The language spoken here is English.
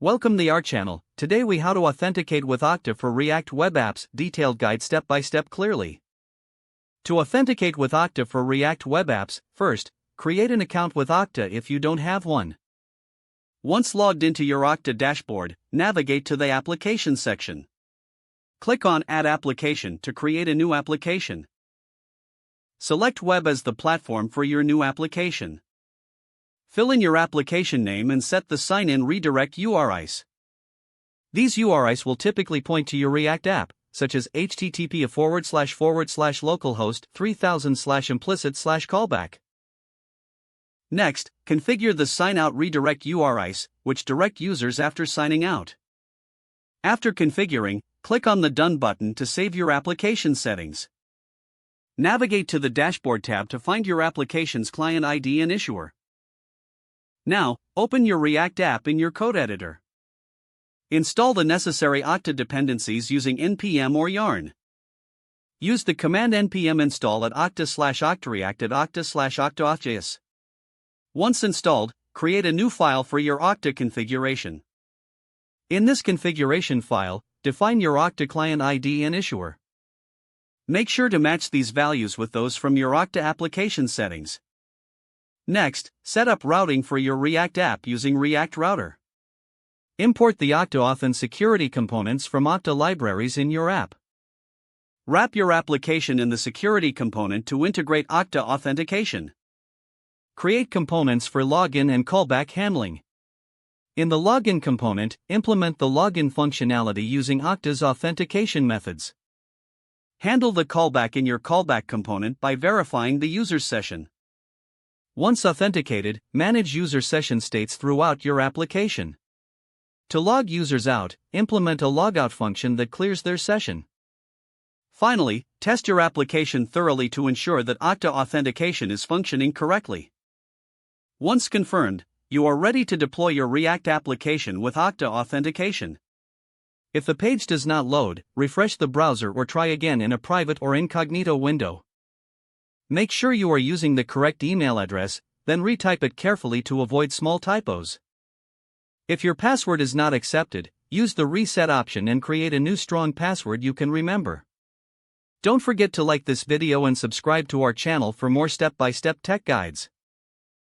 Welcome to our channel. Today we how to authenticate with Okta for React web apps, detailed guide step by step clearly. To authenticate with Okta for React web apps, first, create an account with Okta if you don't have one. Once logged into your Okta dashboard, navigate to the application section. Click on Add Application to create a new application. Select Web as the platform for your new application. Fill in your application name and set the sign-in redirect URIs. These URIs will typically point to your React app, such as http://localhost 3000/implicit/callback. Next, configure the sign-out redirect URIs, which direct users after signing out. After configuring, click on the Done button to save your application settings. Navigate to the Dashboard tab to find your application's client ID and issuer. Now, open your React app in your code editor. Install the necessary Okta dependencies using npm or yarn. Use the command npm install at okta/oktareact at okta/okta-auth.js. Once installed, create a new file for your Okta configuration. In this configuration file, define your Okta client ID and issuer. Make sure to match these values with those from your Okta application settings. Next, set up routing for your React app using React Router. Import the Okta Auth and security components from Okta libraries in your app. Wrap your application in the security component to integrate Okta authentication. Create components for login and callback handling. In the login component, implement the login functionality using Okta's authentication methods. Handle the callback in your callback component by verifying the user's session. Once authenticated, manage user session states throughout your application. To log users out, implement a logout function that clears their session. Finally, test your application thoroughly to ensure that Okta authentication is functioning correctly. Once confirmed, you are ready to deploy your React application with Okta authentication. If the page does not load, refresh the browser or try again in a private or incognito window. Make sure you are using the correct email address, then retype it carefully to avoid small typos. If your password is not accepted, use the reset option and create a new strong password you can remember. Don't forget to like this video and subscribe to our channel for more step-by-step tech guides.